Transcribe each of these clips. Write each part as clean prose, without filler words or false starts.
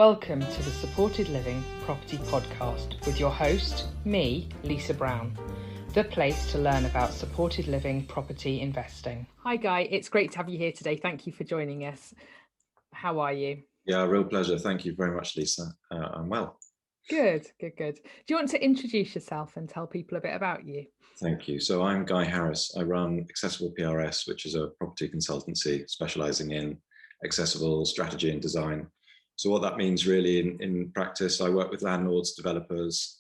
Welcome to the Supported Living Property Podcast with your host, me, Lisa Brown, the place to learn about supported living property investing. Hi Guy, it's great to have you here today. Thank you for joining us. How are you? Yeah, real pleasure. Thank you very much, Lisa. I'm well. Good. Do you want to introduce yourself and tell people a bit about you? Thank you. So I'm Guy Harris. I run AccessiblePRS, which is a property consultancy specialising in accessible strategy and design. So what that means really in practice, I work with landlords, developers,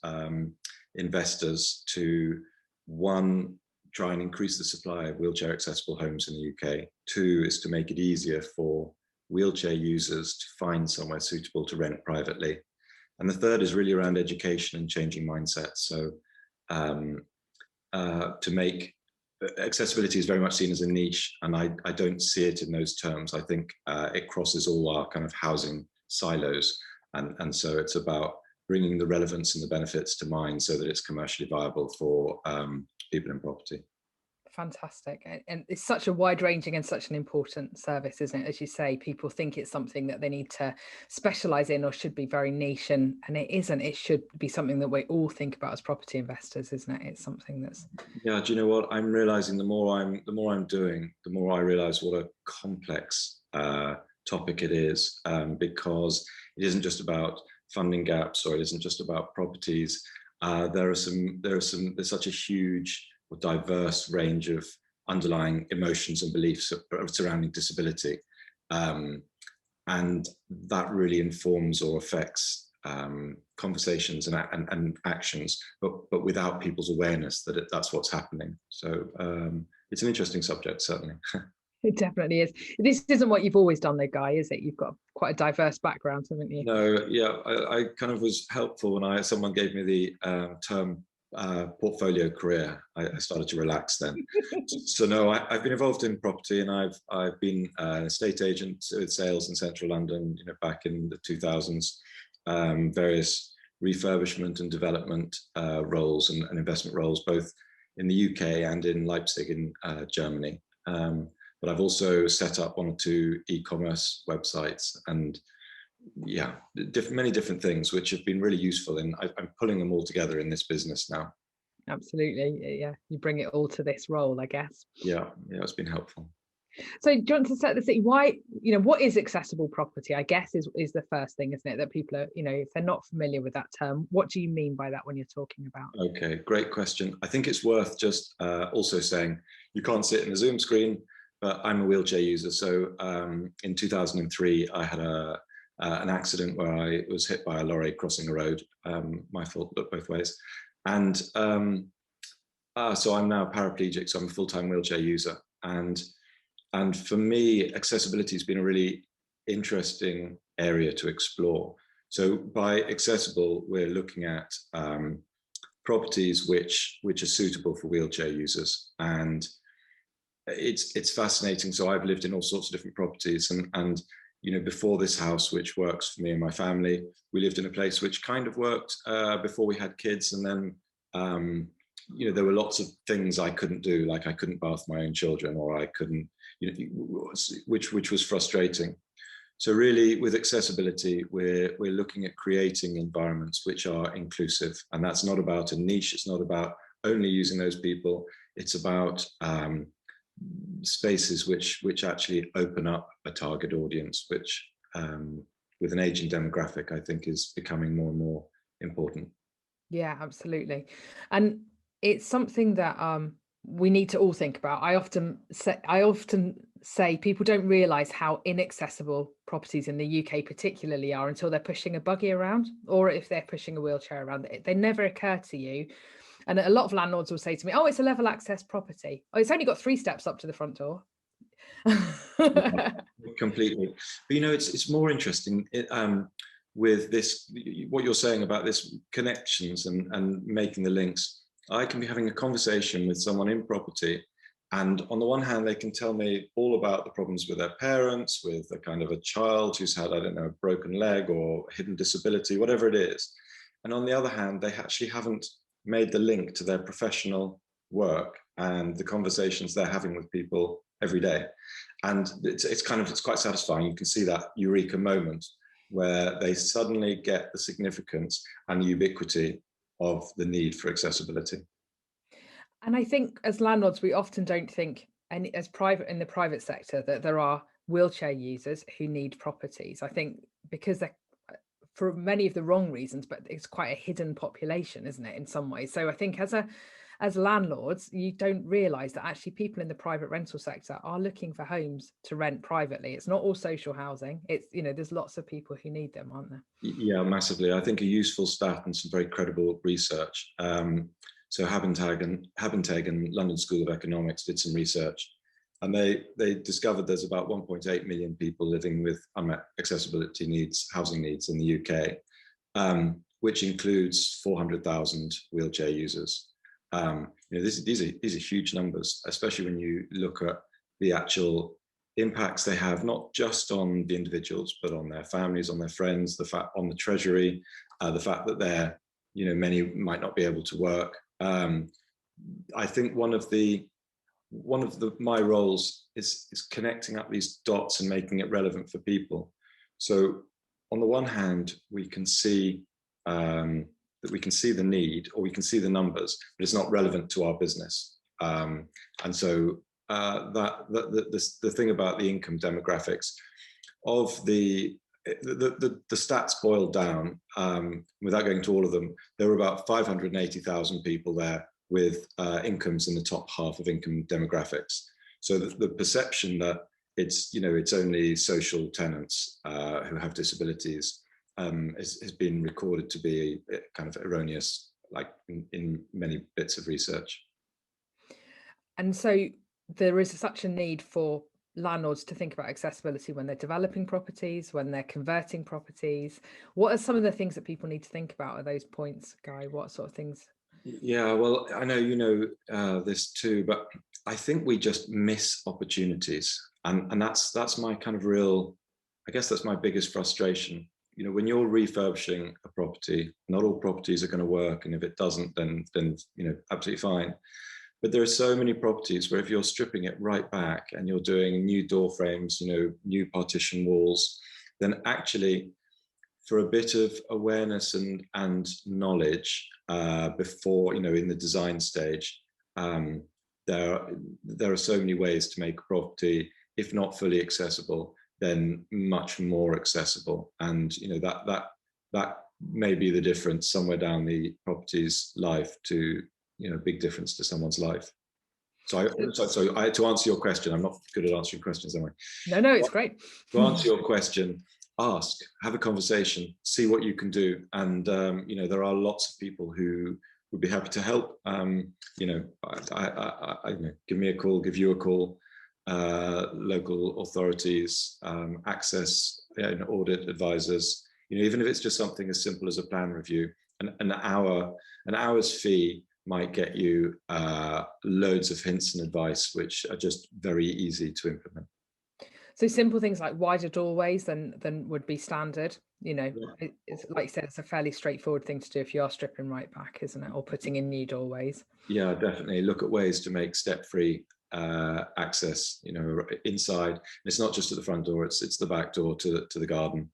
investors to, one, try and increase the supply of wheelchair accessible homes in the UK. Two is to make it easier for wheelchair users to find somewhere suitable to rent privately. And the third is really around education and changing mindsets. So to make accessibility is very much seen as a niche, and I don't see it in those terms. I think it crosses all our kind of housing silos, and so it's about bringing the relevance and the benefits to mind so that it's commercially viable for people in property. Fantastic. And it's such a wide-ranging and such an important service, isn't it? As you say, people think it's something that they need to specialise in or should be very niche, and it isn't. It should be something that we all think about as property investors, isn't it? It's something that's... Yeah, do you know what I'm realising? The more I'm doing, the more I realise what a complex topic it is, because it isn't just about funding gaps, or it isn't just about properties. There's such a huge or diverse range of underlying emotions and beliefs surrounding disability, and that really informs or affects conversations and actions, but without people's awareness that that's what's happening. So it's an interesting subject, certainly. It definitely is. This isn't what you've always done though, Guy, is it? You've got quite a diverse background, haven't you? No, yeah, I kind of was helpful when someone gave me the term portfolio career. I started to relax then. So no, I've been involved in property, and I've been an estate agent with sales in central London, back in the 2000s, various refurbishment and development roles and investment roles, both in the UK and in Leipzig in Germany. But I've also set up one or two e-commerce websites, and yeah, many different things which have been really useful, and I'm pulling them all together in this business now. Absolutely, yeah. You bring it all to this role, I guess. Yeah, it's been helpful. So do you want to set the scene? Why, what is accessible property, I guess, is the first thing, isn't it? That people are, if they're not familiar with that term, what do you mean by that when you're talking about? Okay, great question. I think it's worth just also saying you can't sit in a Zoom screen, but I'm a wheelchair user. So in 2003, I had an accident where I was hit by a lorry crossing a road. My fault, look both ways. And so I'm now paraplegic, so I'm a full-time wheelchair user. And for me, accessibility has been a really interesting area to explore. So by accessible, we're looking at properties which are suitable for wheelchair users. And it's fascinating. So I've lived in all sorts of different properties, and before this house, which works for me and my family, we lived in a place which kind of worked before we had kids. And then, there were lots of things I couldn't do, like I couldn't bath my own children, or I couldn't, which was frustrating. So really, with accessibility, we're looking at creating environments which are inclusive. And that's not about a niche. It's not about only using those people. It's about spaces which actually open up a target audience, which with an aging demographic, I think is becoming more and more important. Yeah, absolutely. And it's something that we need to all think about. I often say people don't realize how inaccessible properties in the UK particularly are until they're pushing a buggy around, or if they're pushing a wheelchair around. They never occur to you. And a lot of landlords will say to me, oh, it's a level access property. Oh, it's only got 3 steps up to the front door. Yeah, completely. But it's more interesting with this, what you're saying about this connections and making the links. I can be having a conversation with someone in property, and on the one hand, they can tell me all about the problems with their parents, with a kind of a child who's had, I don't know, a broken leg or hidden disability, whatever it is. And on the other hand, they actually haven't made the link to their professional work and the conversations they're having with people every day. And it's quite satisfying. You can see that eureka moment where they suddenly get the significance and ubiquity of the need for accessibility. And I think as landlords, we often don't think, and as private in the private sector, that there are wheelchair users who need properties. I think because they're for many of the wrong reasons, but it's quite a hidden population, isn't it, in some ways? So I think as landlords, you don't realize that actually people in the private rental sector are looking for homes to rent privately. It's not all social housing. It's, you know, there's lots of people who need them, aren't there? Yeah, massively. I think a useful stat and some very credible research. So Habentag and London School of Economics did some research, and they discovered there's about 1.8 million people living with unmet accessibility needs, housing needs in the UK, which includes 400,000 wheelchair users. You know, these are huge numbers, especially when you look at the actual impacts they have, not just on the individuals, but on their families, on their friends, on the treasury, the fact that you know, many might not be able to work. I think one of my roles is connecting up these dots and making it relevant for people. So on the one hand, we can see that we can see the need, or we can see the numbers, but it's not relevant to our business. And so the thing about the income demographics of the stats boiled down, without going to all of them, there were about 580,000 people there with incomes in the top half of income demographics. So the perception that it's only social tenants who have disabilities has been recorded to be kind of erroneous, like in many bits of research. And so there is such a need for landlords to think about accessibility when they're developing properties, when they're converting properties. What are some of the things that people need to think about at those points, Guy? What sort of things? Yeah, well, I know you know this too, but I think we just miss opportunities, and that's my kind of real, I guess that's my biggest frustration. You know, when you're refurbishing a property, not all properties are going to work, and if it doesn't, then you know, absolutely fine. But there are so many properties where if you're stripping it right back and you're doing new door frames, you know, new partition walls, then actually for a bit of awareness and knowledge before, you know, in the design stage, there are so many ways to make a property, if not fully accessible, then much more accessible. And you know, that may be the difference somewhere down the property's life to, you know, big difference to someone's life. So to answer your question, I'm not good at answering questions, am I? No, it's great. To answer your question, have a conversation, see what you can do. And, you know, there are lots of people who would be happy to help. You know, give me a call, give you a call, local authorities, access and audit advisors, you know, even if it's just something as simple as a plan review, an hour's fee might get you loads of hints and advice, which are just very easy to implement. So simple things like wider doorways than would be standard. You know, Yeah. it's like you said, it's a fairly straightforward thing to do if you are stripping right back, isn't it? Or putting in new doorways. Yeah, definitely. Look at ways to make step-free access, you know, inside. It's not just at the front door; it's the back door to the garden.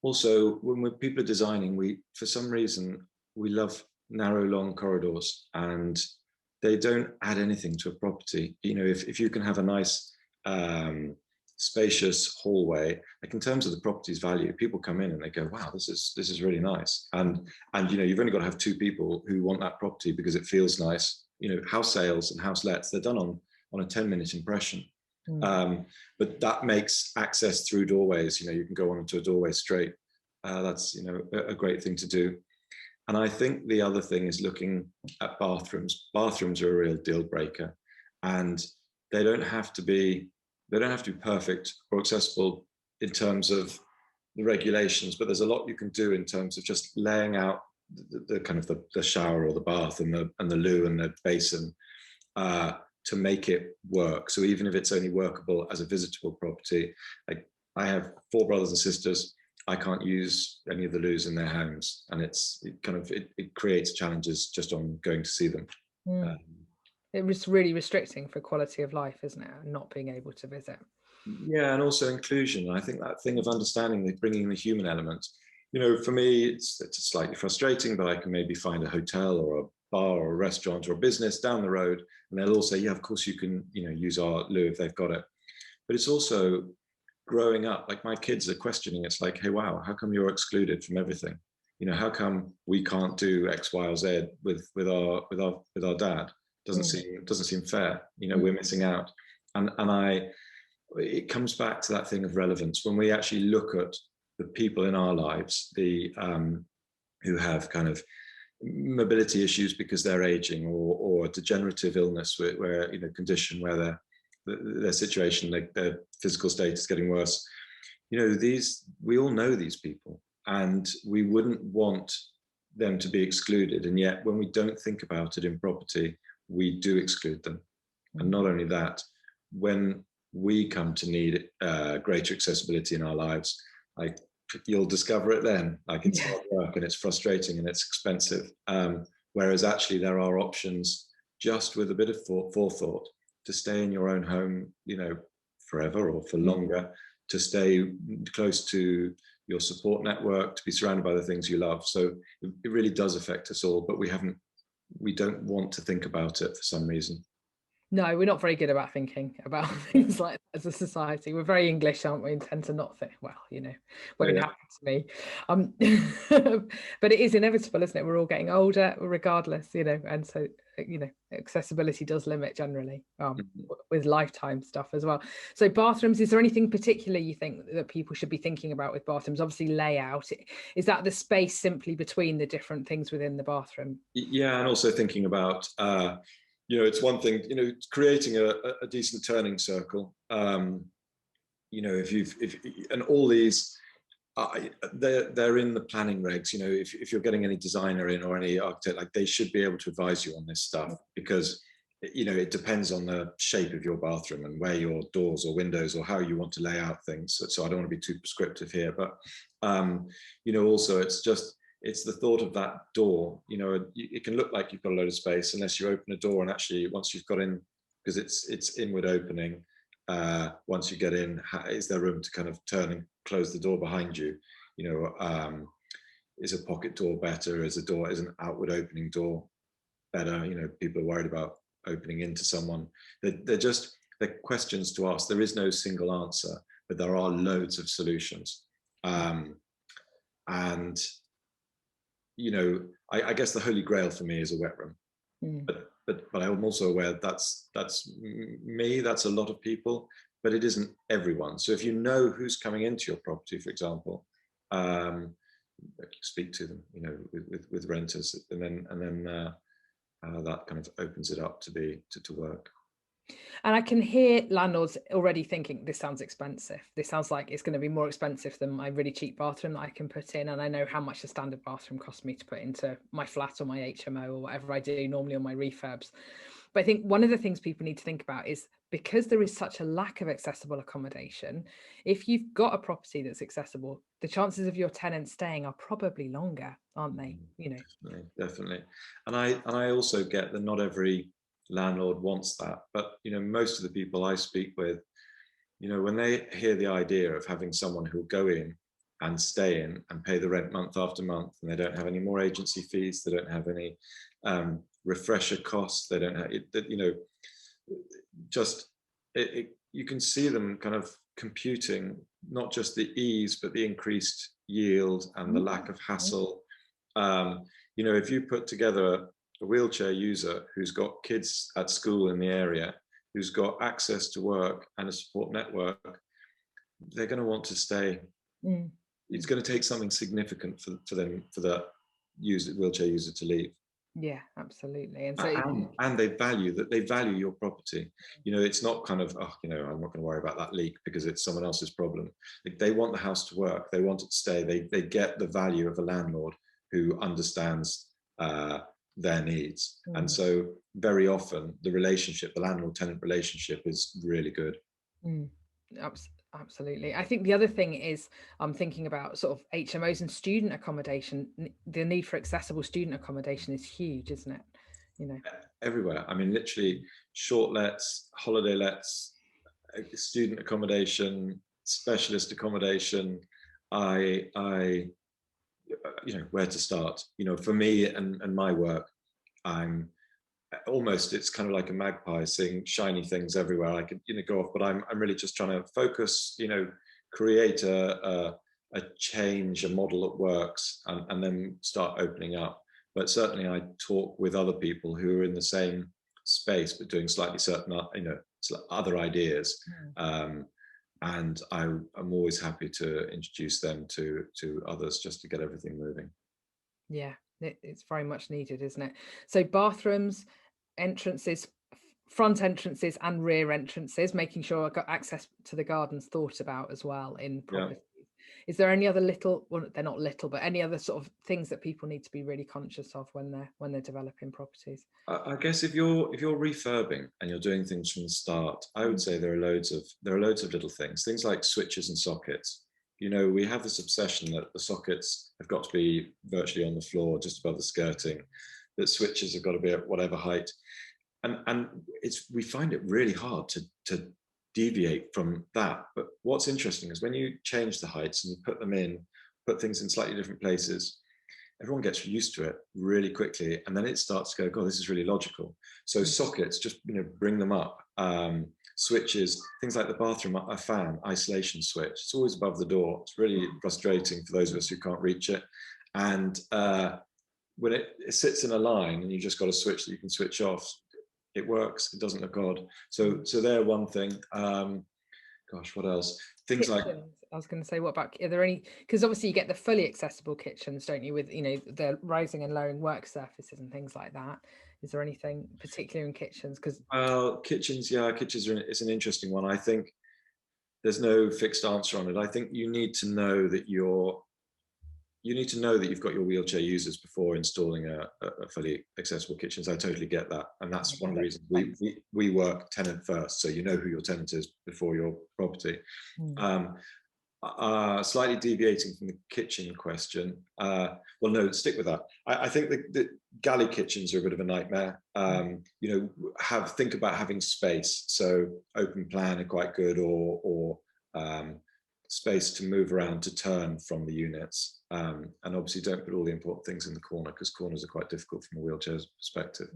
Also, when people are designing, for some reason we love narrow, long corridors, and they don't add anything to a property. You know, if you can have a nice spacious hallway, like in terms of the property's value, people come in and they go, wow, this is really nice. And you know, you've only got to have two people who want that property because it feels nice. You know, house sales and house lets, they're done on a 10-minute impression. But that makes access through doorways, you know, you can go onto a doorway straight. That's, you know, a great thing to do. And I think the other thing is looking at bathrooms. Bathrooms are a real deal breaker, and they don't have to be perfect or accessible in terms of the regulations, but there's a lot you can do in terms of just laying out the kind of the shower or the bath and the loo and the basin to make it work. So even if it's only workable as a visitable property, like I have 4 brothers and sisters, I can't use any of the loos in their homes, and it creates challenges just on going to see them. It was really restricting for quality of life, isn't it? Not being able to visit. Yeah, and also inclusion. I think that thing of understanding, bringing the human element. For me, it's slightly frustrating, but I can maybe find a hotel or a bar or a restaurant or a business down the road, and they'll all say, yeah, of course you can, use our loo if they've got it. But it's also growing up, like my kids are questioning. It's like, hey, wow, how come you're excluded from everything? How come we can't do X, Y, or Z with our dad? Mm. Doesn't seem fair. Mm. We're missing out. And it comes back to that thing of relevance when we actually look at the people in our lives, who have kind of mobility issues because they're aging, or a degenerative illness where condition where their situation, their physical state is getting worse. We all know these people, and we wouldn't want them to be excluded. And yet, when we don't think about it in property, we do exclude them. And not only that, when we come to need greater accessibility in our lives, like you'll discover it then, like it's hard work and it's frustrating and it's expensive. Whereas actually there are options, just with a bit of forethought, to stay in your own home, forever or for longer, to stay close to your support network, to be surrounded by the things you love. So it really does affect us all, but we don't want to think about it for some reason. No, we're not very good about thinking about things like that as a society. We're very English, aren't we? And tend to not think, well, won't Yeah. happen to me. But it is inevitable, isn't it? We're all getting older, regardless, and so, accessibility does limit generally, with lifetime stuff as well. So bathrooms, is there anything particular you think that people should be thinking about with bathrooms? Obviously layout. Is that the space simply between the different things within the bathroom? Yeah, and also thinking about it's one thing, creating a decent turning circle. If and all these, they're in the planning regs. If you're getting any designer in or any architect, like they should be able to advise you on this stuff, because it depends on the shape of your bathroom and where your doors or windows or how you want to lay out things. So I don't want to be too prescriptive here, but also it's the thought of that door. It can look like you've got a load of space unless you open a door, and actually once you've got in, because it's inward opening, once you get in, is there room to kind of turn and close the door behind you? Is a pocket door better? Is an outward opening door better? People are worried about opening into someone. They're questions to ask. There is no single answer, but there are loads of solutions. And I guess the holy grail for me is a wet room. But I'm also aware that's me, that's a lot of people, but it isn't everyone. So if you know who's coming into your property, for example, speak to them, with renters, and then that kind of opens it up to work. And I can hear landlords already thinking, this sounds expensive. This sounds like it's going to be more expensive than my really cheap bathroom that I can put in. And I know how much a standard bathroom costs me to put into my flat or my HMO or whatever I do normally on my refurbs. But I think one of the things people need to think about is, because there is such a lack of accessible accommodation, if you've got a property that's accessible, the chances of your tenants staying are probably longer, aren't they? Definitely. And I also get that not every landlord wants that, but most of the people I speak with, when they hear the idea of having someone who'll go in and stay in and pay the rent month after month, and they don't have any more agency fees, they don't have any refresher costs, they don't have you can see them kind of computing not just the ease but the increased yield and the lack of hassle. If you put together a wheelchair user who's got kids at school in the area, who's got access to work and a support network, they're going to want to stay. It's going to take something significant for that wheelchair user to leave. Yeah, absolutely. And so and they value your property. It's not kind of, I'm not going to worry about that leak because it's someone else's problem. They want the house to work, they want it to stay, they get the value of a landlord who understands their needs. And so very often the landlord-tenant relationship is really good. Absolutely. I think the other thing is, I'm thinking about sort of HMOs and student accommodation. The need for accessible student accommodation is huge, isn't it? Everywhere. I mean, literally short lets, holiday lets, student accommodation, specialist accommodation. I where to start. For me and my work, I'm almost, it's kind of like a magpie seeing shiny things everywhere. I could go off, but I'm really just trying to focus, create a change, a model that works, and then start opening up. But certainly I talk with other people who are in the same space but doing slightly certain other ideas. And I'm always happy to introduce them to others, just to get everything moving. Yeah, it's very much needed, isn't it? So bathrooms, entrances, front entrances and rear entrances, making sure I've got access to the gardens thought about as well in Yeah. properties. Is there any other little, well, they're not little, but any other sort of things that people need to be really conscious of when they're developing properties? I guess if you're refurbing and you're doing things from the start, I would say there are loads of little things like switches and sockets. We have this obsession that the sockets have got to be virtually on the floor, just above the skirting, that switches have got to be at whatever height. And we find it really hard to deviate from that. But what's interesting is when you change the heights and you put things in slightly different places, everyone gets used to it really quickly, and then it starts to go, God, this is really logical. So sockets, just bring them up. Switches, things like the bathroom, a fan, isolation switch. It's always above the door. It's really frustrating for those of us who can't reach it. And when it sits in a line and you've just got a switch that you can switch off, it works. It doesn't look odd. So they're one thing. Gosh, what else? Things Kitchens. like, I was going to say, what about, are there any, because obviously you get the fully accessible kitchens, don't you, with the rising and lowering work surfaces and things like that. Is there anything particular in kitchens? Because kitchens, it's an interesting one. I think there's no fixed answer on it. I think you need to know that you've got your wheelchair users before installing a fully accessible kitchens. I totally get that, and that's one of the reasons we work tenant first. So you know who your tenant is before your property. Slightly deviating from the kitchen question. Well, no, stick with that. I think the galley kitchens are a bit of a nightmare. Think about having space. So open plan are quite good, or space to move around, to turn from the units. And obviously don't put all the important things in the corner, because corners are quite difficult from a wheelchair perspective.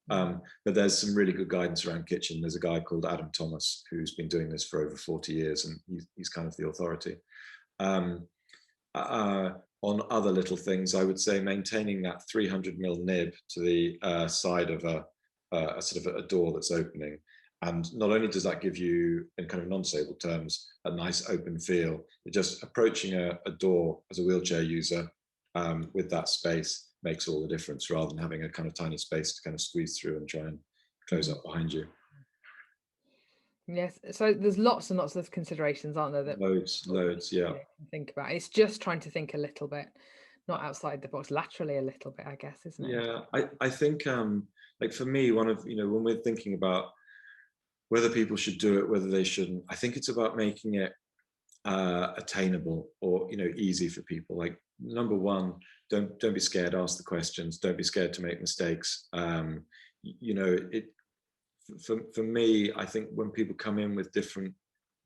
But there's some really good guidance around kitchen. There's a guy called Adam Thomas who's been doing this for over 40 years, and he's kind of the authority. On other little things, I would say maintaining that 300mm nib to the side of a sort of a door that's opening. And not only does that give you, in kind of non-disabled terms, a nice open feel, just approaching a door as a wheelchair user with that space makes all the difference, rather than having a kind of tiny space to kind of squeeze through and try and close up behind you. Yes, so there's lots and lots of considerations, aren't there? That loads, yeah. Think about. It's just trying to think a little bit, not outside the box, laterally a little bit, I guess, isn't it? Yeah, I think like for me, one of when we're thinking about whether people should do it, whether they shouldn't, I think it's about making it attainable, or easy for people. Like, number one, don't be scared, ask the questions, don't be scared to make mistakes. For me, I think when people come in with different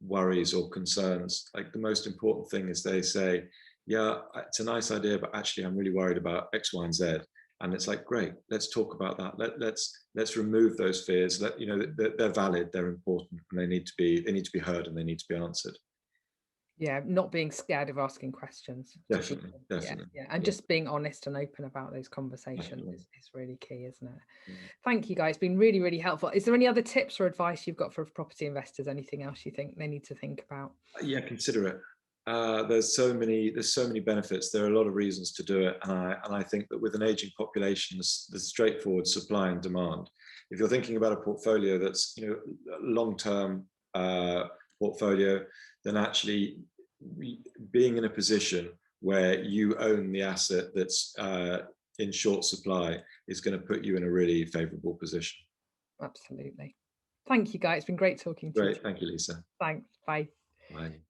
worries or concerns, like, the most important thing is they say, yeah, it's a nice idea, but actually I'm really worried about X, Y, and Z. And it's like, great, let's talk about that. Let's remove those fears. They're valid, they're important, and they need to be heard, and they need to be answered. Yeah, not being scared of asking questions. Definitely. Yeah. And just being honest and open about those conversations is really key, isn't it? Thank you, guys. It's been really, really helpful. Is there any other tips or advice you've got for property investors? Anything else you think they need to think about? Yeah, consider it. There's so many benefits. There are a lot of reasons to do it, and I think that with an aging population, there's straightforward supply and demand. If you're thinking about a portfolio that's a long-term portfolio, then actually being in a position where you own the asset that's in short supply is going to put you in a really favourable position. Absolutely. Thank you, guys. It's been great talking to you. Great, thank you, Lisa. Thanks. Bye. Bye.